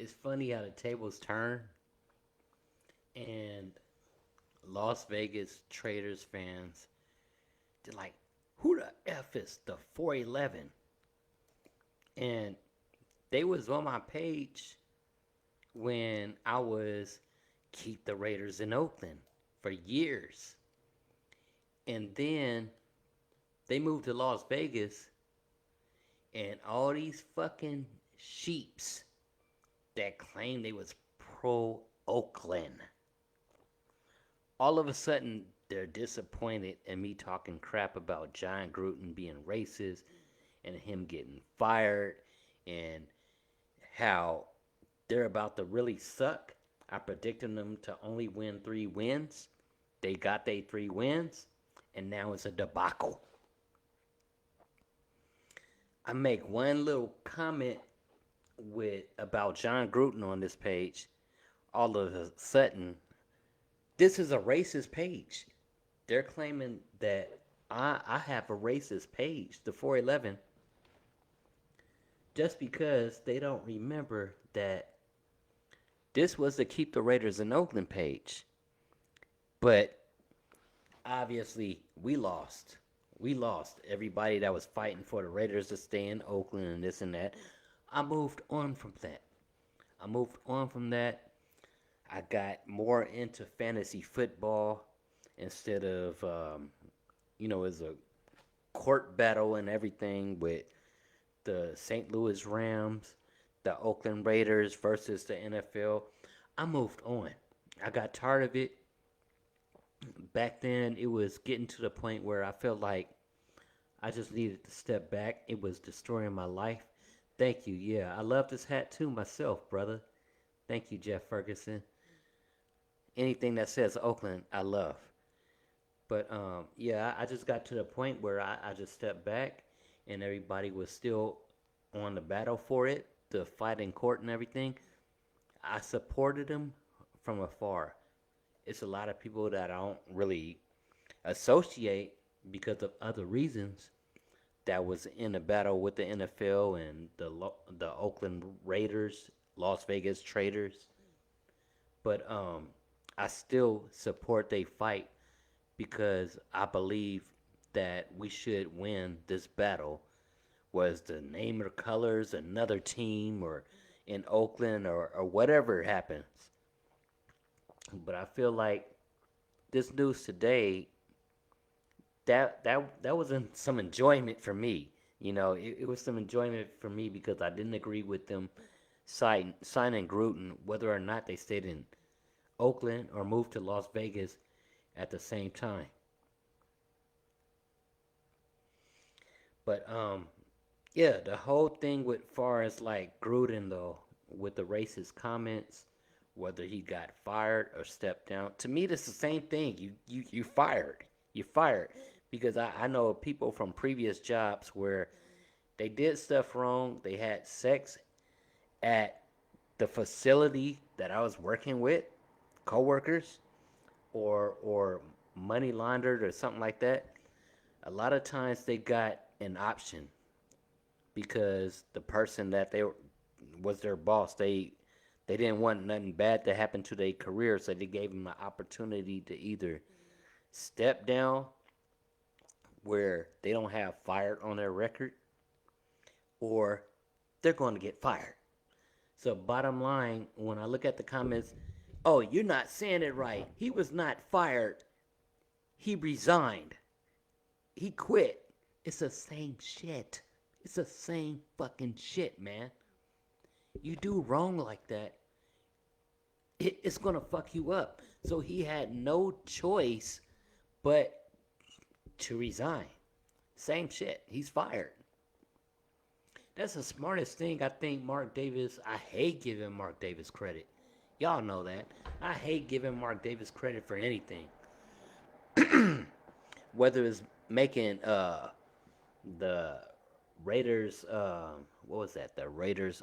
It's funny how the tables turn, and Las Vegas Traders fans, they're like, who the F is the 411? And they was on my page when I was keep the Raiders in Oakland for years. And then they moved to Las Vegas, and all these fucking sheeps that claimed they was pro Oakland, all of a sudden they're disappointed in me talking crap about Jon Gruden being racist and him getting fired and how they're about to really suck. I predicted them to only win 3 wins. They got their 3 wins, and now it's a debacle. I make one little comment with about Jon Gruden on this page. All of a sudden, this is a racist page. They're claiming that I have a racist page, the 411, just because they don't remember that this was the Keep the Raiders in Oakland page. But obviously, we lost. We lost. Everybody that was fighting for the Raiders to stay in Oakland and this and that. I moved on from that. I moved on from that. I got more into fantasy football instead of, as a court battle and everything with the St. Louis Rams, the Oakland Raiders versus the NFL. I moved on. I got tired of it. Back then, it was getting to the point where I felt like I just needed to step back. It was destroying my life. Thank you. Yeah, I love this hat too myself, brother. Thank you, Jeff Ferguson. Anything that says Oakland, I love. But yeah, I just got to the point where I just stepped back, and everybody was still on the battle for it, the fight in court and everything. I supported them from afar. It's a lot of people that I don't really associate because of other reasons that was in a battle with the NFL and the Oakland Raiders, Las Vegas Traders. But I still support they fight because I believe that we should win this battle. Was the name or colors another team or in Oakland or whatever happens. But I feel like this news today that was some enjoyment for me. It was some enjoyment for me because I didn't agree with them signing Gruden, whether or not they stayed in Oakland or moved to Las Vegas at the same time. But yeah, the whole thing with far as like Gruden though, with the racist comments, whether he got fired or stepped down, to me that's the same thing. You fired. You fired. Because I know people from previous jobs where they did stuff wrong. They had sex at the facility that I was working with, coworkers, or money laundered or something like that. A lot of times they got an option because the person that they was their boss. They didn't want nothing bad to happen to their career, so they gave them an opportunity to either step down where they don't have fired on their record, or they're going to get fired. So bottom line, when I look at the comments, oh, you're not saying it right. He was not fired. He resigned. He quit. It's the same shit. It's the same fucking shit, man. You do wrong like that, it's going to fuck you up. So he had no choice but to resign. Same shit. He's fired. That's the smartest thing. I think Mark Davis, I hate giving Mark Davis credit. Y'all know that. I hate giving Mark Davis credit for anything. Whether it's making the Raiders, what was that? The Raiders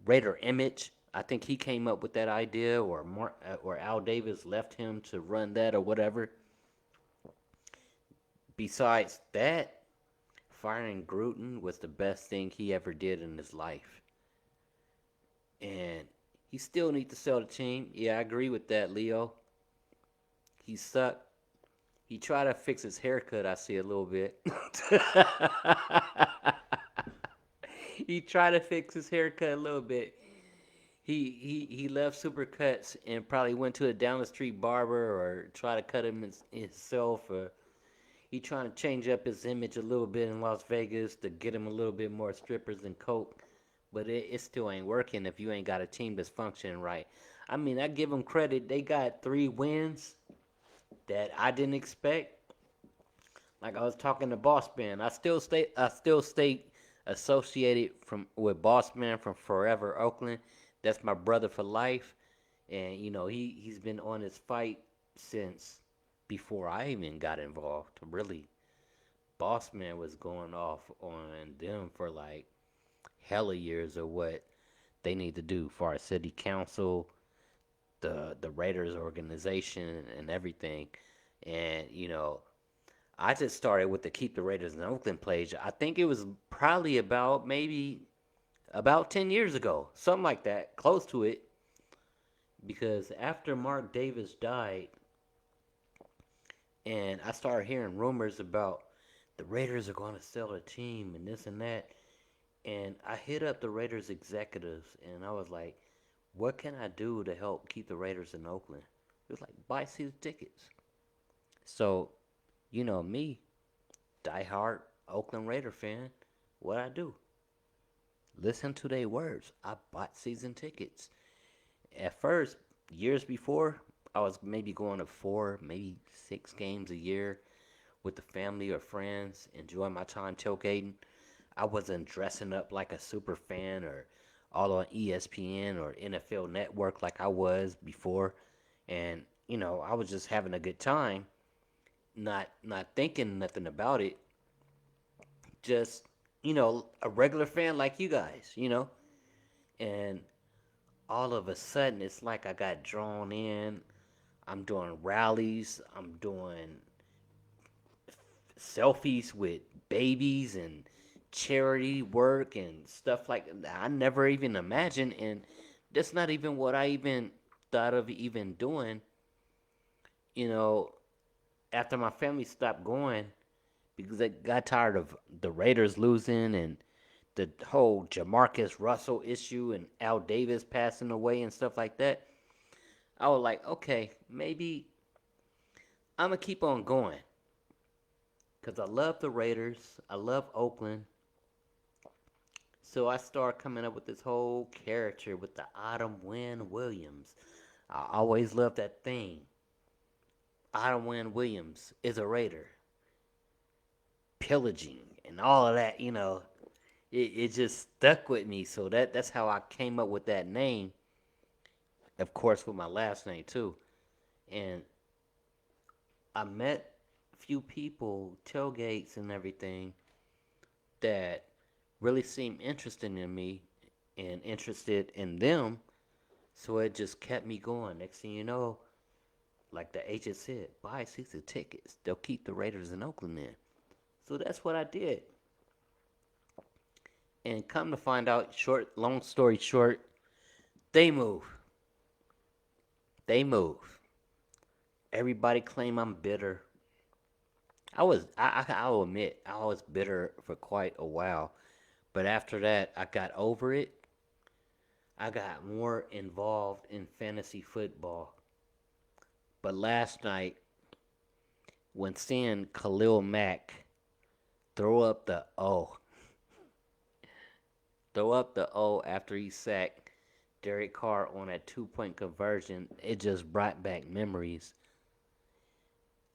Raider image. I think he came up with that idea, or Al Davis left him to run that or whatever. Besides that, firing Gruden was the best thing he ever did in his life. and he still need to sell the team. Yeah, I agree with that, Leo. He sucked. He tried to fix his haircut. I see a little bit. He tried to fix his haircut a little bit. He left Supercuts and probably went to a down the street barber or try to cut him himself. Or he trying to change up his image a little bit in Las Vegas to get him a little bit more strippers and coke. But it still ain't working if you ain't got a team that's functioning right. I mean, I give them credit. They got 3 wins that I didn't expect. Like I was talking to Boss Man, I still stay associated from with Boss Man from Forever Oakland. That's my brother for life, and he's been on his fight since before I even got involved. Really, Boss Man was going off on them for like hella years of what they need to do for our city council, the Raiders organization, and everything. And I just started with the Keep the Raiders in Oakland page. I think it was probably about maybe about 10 years ago, something like that, close to it. Because after Mark Davis died, and I started hearing rumors about the Raiders are going to sell the team and this and that. And I hit up the Raiders executives and I was like, what can I do to help keep the Raiders in Oakland? It was like, buy season tickets. So, me, diehard Oakland Raider fan, what I do? Listen to their words. I bought season tickets. At first, years before, I was maybe going to 4, maybe 6 games a year with the family or friends, enjoying my time tailgating. I wasn't dressing up like a super fan or all on ESPN or NFL Network like I was before. And, I was just having a good time, not thinking nothing about it. Just, a regular fan like you guys. And all of a sudden, it's like I got drawn in. I'm doing rallies. I'm doing selfies with babies and charity work and stuff like that. I never even imagined, and that's not even what I even thought of even doing. You know, after my family stopped going because they got tired of the Raiders losing and the whole Jamarcus Russell issue and Al Davis passing away and stuff like that. I was like, okay, maybe I'm gonna keep on going because I love the Raiders. I love Oakland. So I started coming up with this whole character with the Autumn Wind Williams. I always loved that thing. Autumn Wind Williams is a Raider, pillaging and all of that. It just stuck with me. So that's how I came up with that name. Of course, with my last name too. And I met a few people, tailgates and everything, that really seemed interested in me and interested in them. So it just kept me going. Next thing you know, like the agent said, buy season tickets. They'll keep the Raiders in Oakland in. So that's what I did. And come to find out, long story short, they move. They move. Everybody claim I'm bitter. I'll admit, I was bitter for quite a while. But after that, I got over it. I got more involved in fantasy football. But last night, when seeing Khalil Mack throw up the O, after he sacked Derek Carr on a 2-point conversion, it just brought back memories.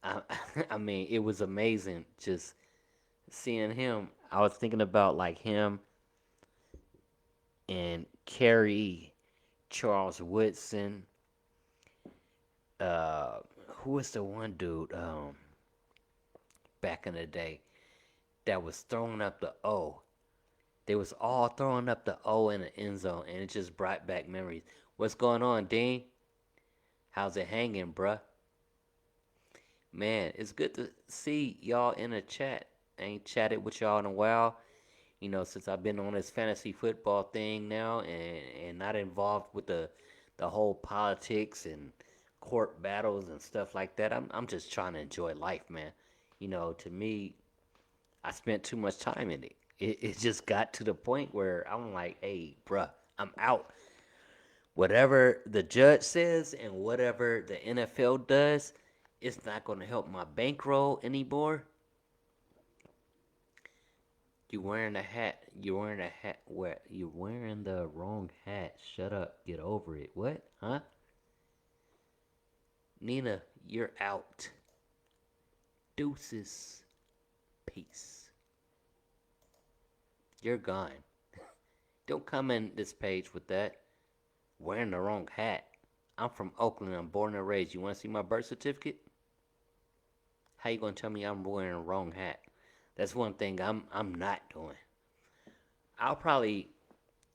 I, I mean, it was amazing just seeing him. I was thinking about like him and Kerry, Charles Woodson. Who was the one dude back in the day that was throwing up the O? They was all throwing up the O in the end zone, and it just brought back memories. What's going on, Dean? How's it hanging, bruh? Man, it's good to see y'all in the chat. I ain't chatted with y'all in a while. Since I've been on this fantasy football thing now and not involved with the whole politics and court battles and stuff like that. I'm just trying to enjoy life, man. To me, I spent too much time in it. It just got to the point where I'm like, hey, bruh, I'm out. Whatever the judge says and whatever the NFL does, it's not going to help my bankroll anymore. You wearing a hat. You're wearing a hat. What? You're wearing the wrong hat. Shut up. Get over it. What? Huh? Nina, you're out. Deuces. Peace. You're gone. Don't come in this page with that. Wearing the wrong hat. I'm from Oakland. I'm born and raised. You want to see my birth certificate? How you gonna tell me I'm wearing the wrong hat? That's one thing I'm not doing. I'll probably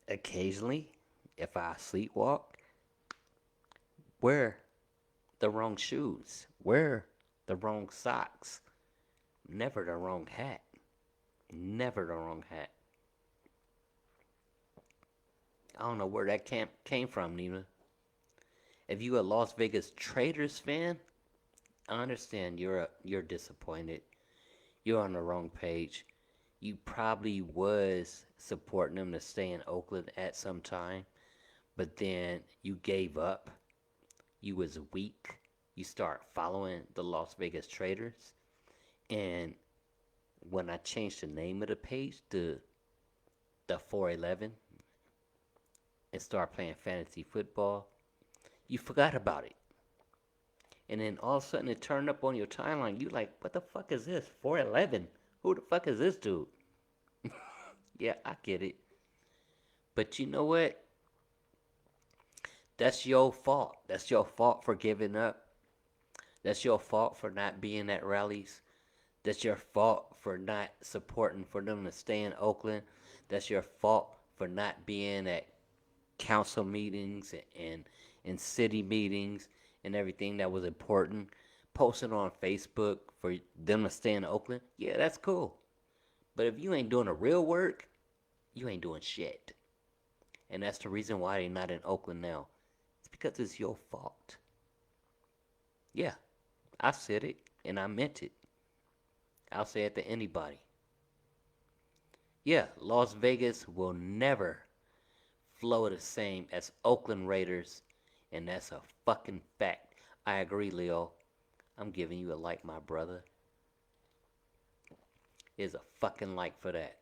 occasionally, if I sleepwalk, wear the wrong shoes, wear the wrong socks, never the wrong hat. Never the wrong hat. I don't know where that came from, Nina. If you a Las Vegas Traders fan, I understand you're disappointed. You're on the wrong page. You probably was supporting them to stay in Oakland at some time, but then you gave up. You was weak. You start following the Las Vegas Traders, and when I changed the name of the page to the 411 and start playing fantasy football, you forgot about it. And then all of a sudden it turned up on your timeline. You like, what the fuck is this? 411? Who the fuck is this dude? Yeah, I get it. But you know what? That's your fault. That's your fault for giving up. That's your fault for not being at rallies. That's your fault for not supporting for them to stay in Oakland. That's your fault for not being at council meetings and city meetings and everything that was important. Posting on Facebook for them to stay in Oakland. Yeah, that's cool. But if you ain't doing the real work, you ain't doing shit. And that's the reason why they're not in Oakland now. It's because it's your fault. Yeah, I said it and I meant it. I'll say it to anybody. Yeah, Las Vegas will never flow the same as Oakland Raiders, and that's a fucking fact. I agree, Leo. I'm giving you a like, my brother. Is a fucking like for that.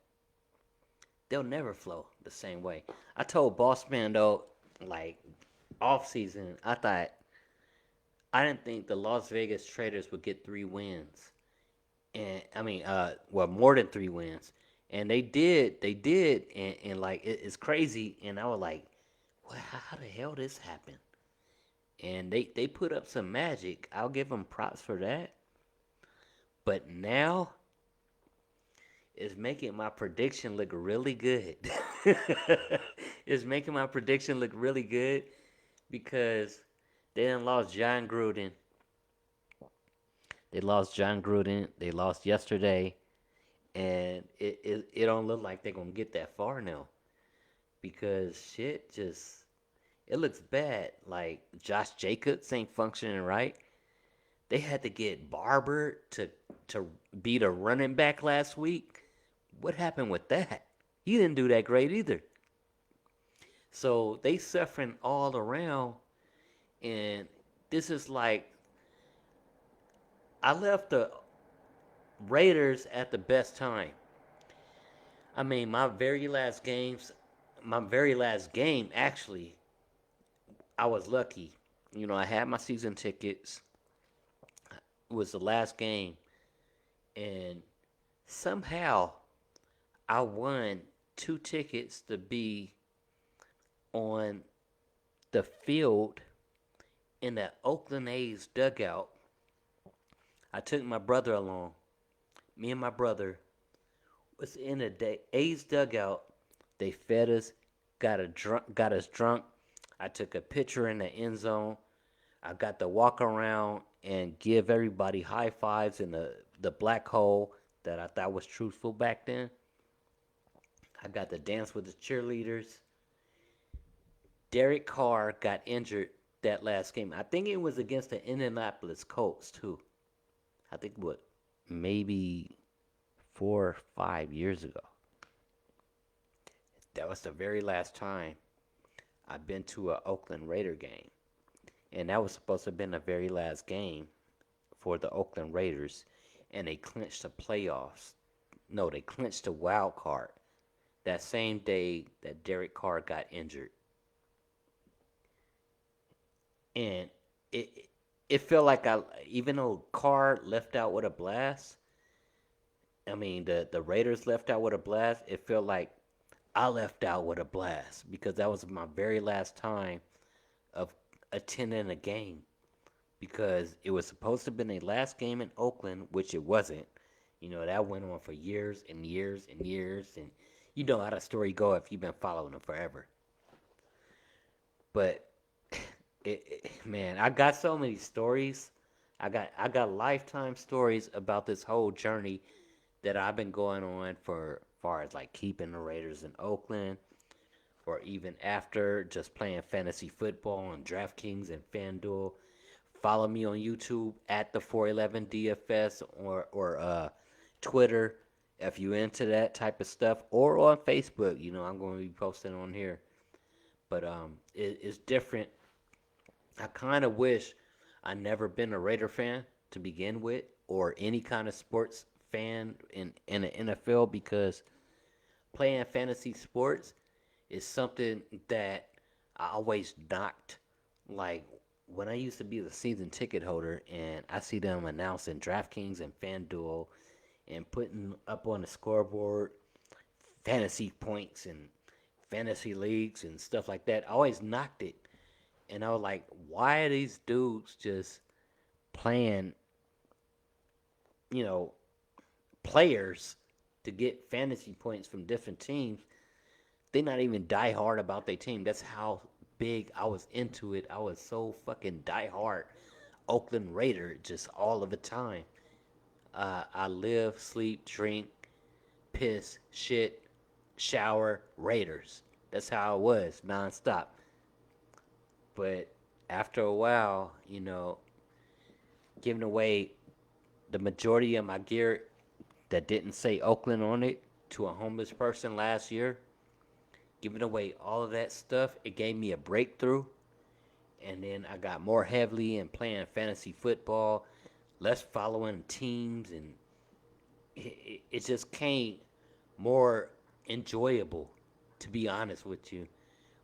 They'll never flow the same way. I told Boss Man though, like off season, I didn't think the Las Vegas Traders would get 3 wins. And I mean, well, more than 3 wins. And they did, and like it's crazy. And I was like, well, how the hell this happened? And they put up some magic. I'll give them props for that. But now it's making my prediction look really good. It's making my prediction look really good because they done lost Jon Gruden. They lost Jon Gruden. They lost yesterday. And it don't look like they're going to get that far now. Because shit just, it looks bad. Like Josh Jacobs ain't functioning right. They had to get Barber to be the running back last week. What happened with that? He didn't do that great either. So they suffering all around. And this is like, I left the Raiders at the best time. I mean, my very last game, actually, I was lucky. I had my season tickets. It was the last game. And somehow I won 2 tickets to be on the field in the Oakland A's dugout. I took my brother along. Me and my brother was in the A's dugout. They fed us, got us drunk. I took a picture in the end zone. I got to walk around and give everybody high fives in the black hole that I thought was truthful back then. got the dance with the cheerleaders. Derek Carr got injured that last game. I think it was against the Indianapolis Colts too. I think what maybe 4 or 5 years ago. That was the very last time I've been to a Oakland Raider game, and that was supposed to have been the very last game for the Oakland Raiders, and they clinched the playoffs. No, they clinched the wild card that same day that Derek Carr got injured, and it felt like even though Carr left out with a blast, I mean the Raiders left out with a blast. It felt like I left out with a blast because that was my very last time of attending a game because it was supposed to have been a last game in Oakland, which it wasn't. You know, that went on for years and years and years, and you know how the story go if you've been following them forever. But man, I got so many stories. I got lifetime stories about this whole journey that I've been going on for far as like keeping the Raiders in Oakland, or even after just playing fantasy football on DraftKings and FanDuel. Follow me on YouTube at the 411 DFS or Twitter if you into that type of stuff, or on Facebook. You know, I'm going to be posting on here. But it's different. I kind of wish I never been a Raider fan to begin with, or any kind of sports fan in the NFL, because playing fantasy sports is something that I always knocked. Like when I used to be the season ticket holder and I see them announcing DraftKings and FanDuel and putting up on the scoreboard fantasy points and fantasy leagues and stuff like that, I always knocked it. And I was like, why are these dudes just playing, you know, players to get fantasy points from different teams? They're not even die hard about their team. That's how big I was into it. I was so fucking die hard Oakland Raider just all of the time. I live, sleep, drink, piss, shit, shower, Raiders. That's how it was, nonstop. But after a while, you know, giving away the majority of my gear that didn't say Oakland on it to a homeless person last year, giving away all of that stuff, it gave me a breakthrough. And then I got more heavily in playing fantasy football, less following teams, and it just came more enjoyable, to be honest with you.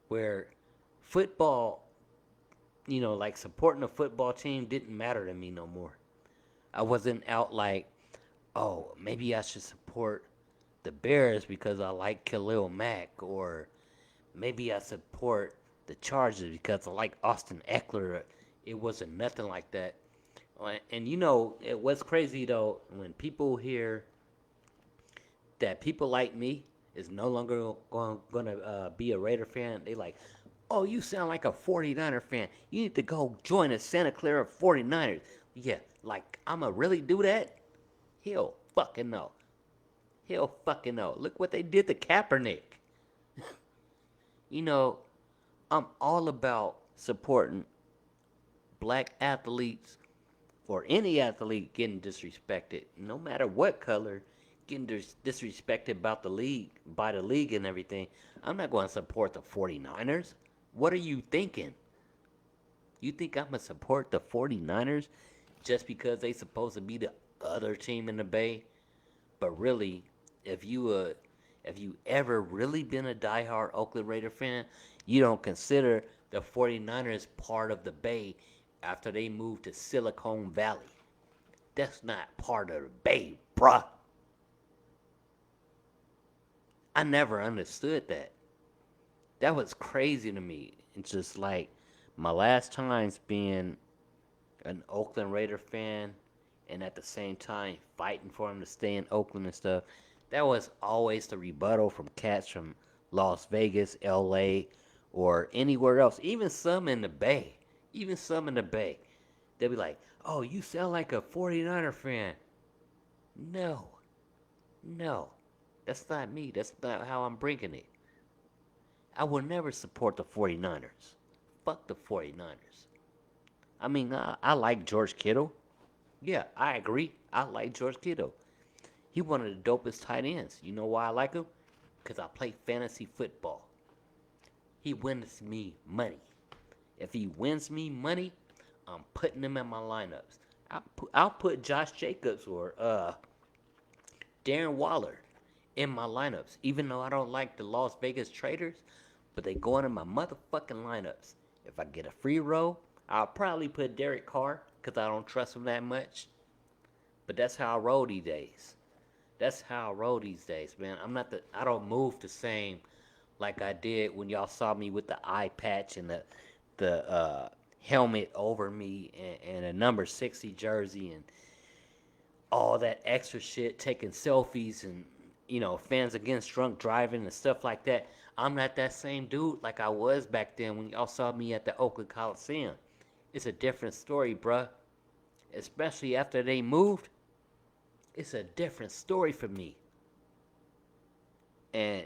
Where football, you know, like supporting a football team didn't matter to me no more. I wasn't out like, oh, maybe I should support the Bears because I like Khalil Mack, or maybe I support the Chargers because I like Austin Eckler. It wasn't nothing like that. And you know, what's crazy though, when people hear that people like me is no longer gonna be a Raider fan, they like, oh, you sound like a 49er fan. You need to go join the Santa Clara 49ers. Yeah, like, I'ma really do that? Hell fucking no. Hell fucking no. Look what they did to Kaepernick. You know, I'm all about supporting black athletes, or any athlete getting disrespected, no matter what color, getting disrespected about the league, by the league and everything. I'm not going to support the 49ers. What are you thinking? You think I'm going to support the 49ers just because they supposed to be the other team in the Bay? But really, if you ever really been a diehard Oakland Raider fan, you don't consider the 49ers part of the Bay after they moved to Silicon Valley. That's not part of the Bay, bruh. I never understood that. That was crazy to me. It's just like my last times being an Oakland Raider fan, and at the same time fighting for him to stay in Oakland and stuff. That was always the rebuttal from cats from Las Vegas, LA, or anywhere else. Even some in the Bay. Even some in the Bay. They'll be like, oh, you sound like a 49er fan. No. No. That's not me. That's not how I'm bringing it. I will never support the 49ers. Fuck the 49ers. I mean, I like George Kittle. Yeah, I agree. I like George Kittle. He one of the dopest tight ends. You know why I like him? Because I play fantasy football. He wins me money. If he wins me money, I'm putting him in my lineups. I'll put Josh Jacobs or Darren Waller in my lineups, even though I don't like the Las Vegas Traders, but they go into my motherfucking lineups. If I get a free roll, I'll probably put Derek Carr because I don't trust him that much. But that's how I roll these days. That's how I roll these days, man. I don't move the same like I did when y'all saw me with the eye patch and the helmet over me and a number 60 jersey and all that extra shit, taking selfies and, fans against drunk driving and stuff like that. I'm not that same dude like I was back then when y'all saw me at the Oakland Coliseum. It's a different story, bruh. Especially after they moved, it's a different story for me. And,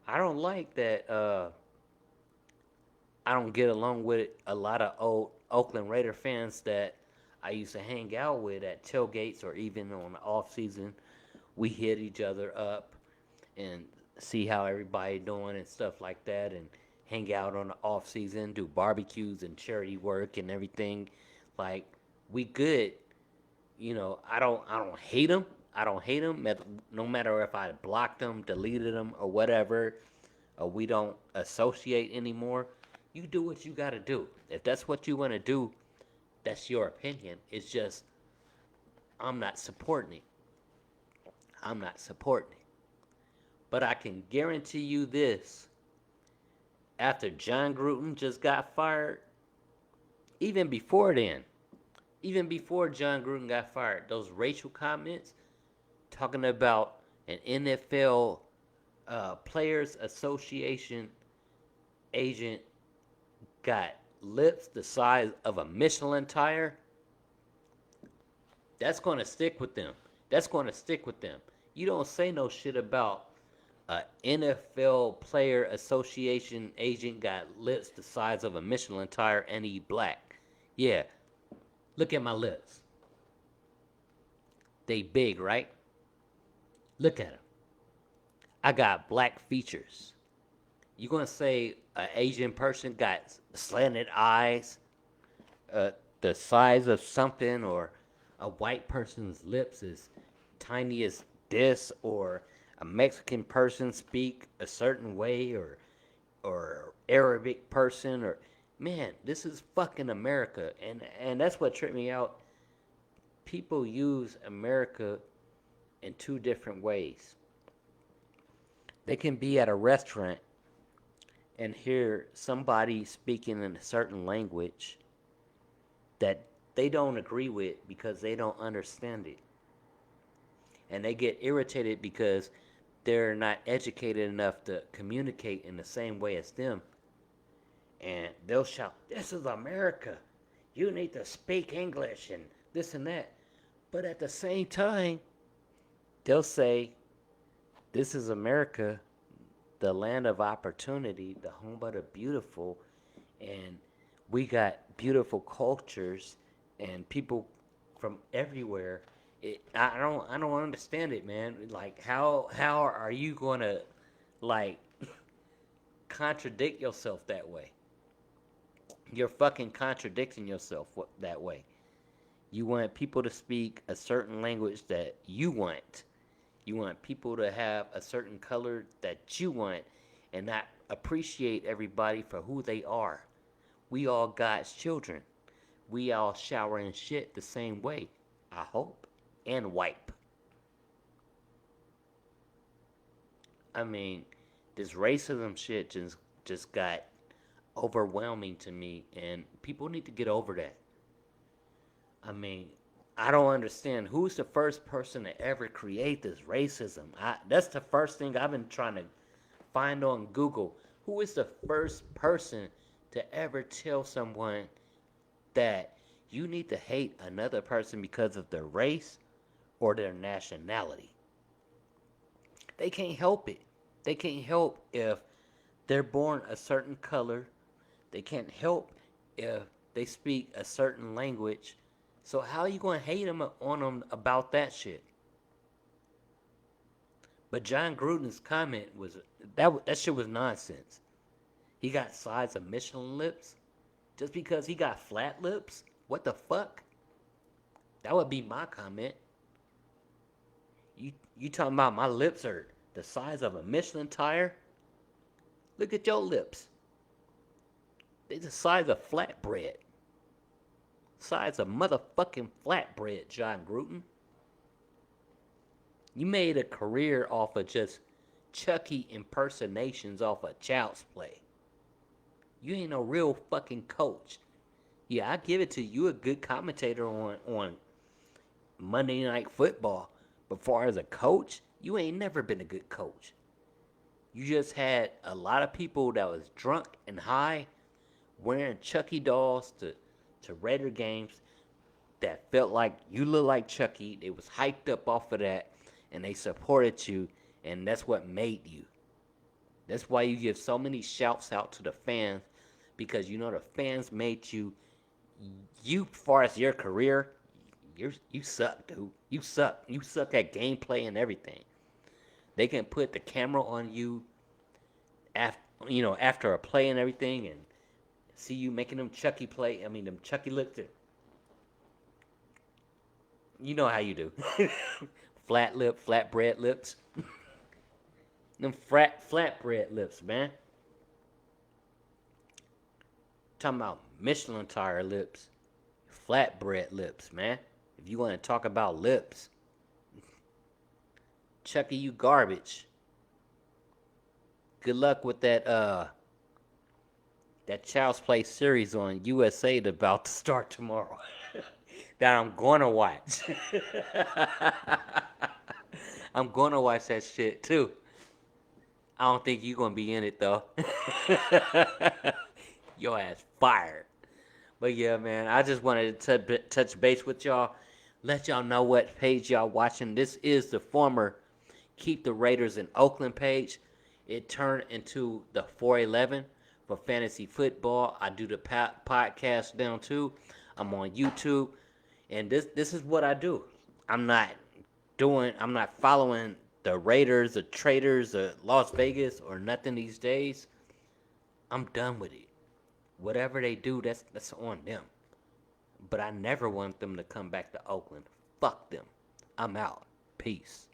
I don't like that I don't get along with a lot of old Oakland Raider fans that I used to hang out with at tailgates or even on the off season. We hit each other up and see how everybody doing and stuff like that, and hang out on the off season, do barbecues and charity work and everything. Like, we good. I don't hate them. I don't hate them. No matter if I blocked them, deleted them, or whatever, or we don't associate anymore. You do what you gotta do. If that's what you want to do, that's your opinion. It's just I'm not supporting it. I'm not supporting it. But I can guarantee you this: after Jon Gruden just got fired, even before then, even before Jon Gruden got fired, those racial comments talking about an NFL Players Association agent got lips the size of a Michelin tire, that's going to stick with them. That's going to stick with them. You don't say no shit about a NFL Player Association agent got lips the size of a Michelin tire and he black. Yeah, look at my lips. They big, right? Look at them. I got black features. You gonna say an Asian person got slanted eyes, the size of something, or a white person's lips is tiny as this, or a Mexican person speak a certain way, or Arabic person, or man, this is fucking America, and that's what tripped me out. People use America in two different ways. They can be at a restaurant and hear somebody speaking in a certain language that they don't agree with because they don't understand it. And they get irritated because they're not educated enough to communicate in the same way as them. And they'll shout, "This is America. You need to speak English," and this and that. But at the same time, they'll say, "This is America, the land of opportunity, the home of the beautiful, and we got beautiful cultures and people from everywhere." I don't understand it, man. Like, how are you gonna like contradict yourself that way? You're fucking contradicting yourself that way. You want people to speak a certain language that you want. You want people to have a certain color that you want, and not appreciate everybody for who they are. We all God's children. We all shower and shit the same way, I hope, and wipe. I mean, this racism shit just got overwhelming to me, and people need to get over that. I mean, I don't understand who's the first person to ever create this racism. That's the first thing I've been trying to find on Google. Who is the first person to ever tell someone that you need to hate another person because of their race or their nationality? They can't help it. They can't help if they're born a certain color. They can't help if they speak a certain language. So how are you going to hate them on them about that shit? But Jon Gruden's comment was that shit was nonsense. He got sides of Michelin lips just because he got flat lips. What the fuck? That would be my comment. You talking about my lips are the size of a Michelin tire? Look at your lips. They're the size of flatbread. Size of motherfucking flatbread, Jon Gruden. You made a career off of just Chucky impersonations off of Child's Play. You ain't no real fucking coach. Yeah, I give it to you. A good commentator on Monday Night Football. But far as a coach, you ain't never been a good coach. You just had a lot of people that was drunk and high wearing Chucky dolls to Raider games that felt like you look like Chucky. They was hyped up off of that, and they supported you, and that's what made you. That's why you give so many shouts out to the fans, because you know the fans made you. You, as far as your career, you suck, dude. You suck. You suck at gameplay and everything. They can put the camera on you after a play and everything, and see you making them Chucky play. I mean, them Chucky looks. You know how you do. Flatbread lips. Them flatbread lips, man. Talking about Michelin tire lips. Flatbread lips, man. If you want to talk about lips. Chucky, you garbage. Good luck with that Child's Play series on USA that's about to start tomorrow. That I'm gonna watch. I'm gonna watch that shit too. I don't think you're gonna be in it though. Your ass fired. But yeah, man, I just wanted to touch base with y'all. Let y'all know what page y'all watching. This is the former Keep the Raiders in Oakland page. It turned into the 411 for fantasy football. I do the podcast down too. I'm on YouTube. And this is what I do. I'm not following the Raiders or Traders or Las Vegas or nothing these days. I'm done with it. Whatever they do, that's on them. But I never want them to come back to Oakland. Fuck them. I'm out. Peace.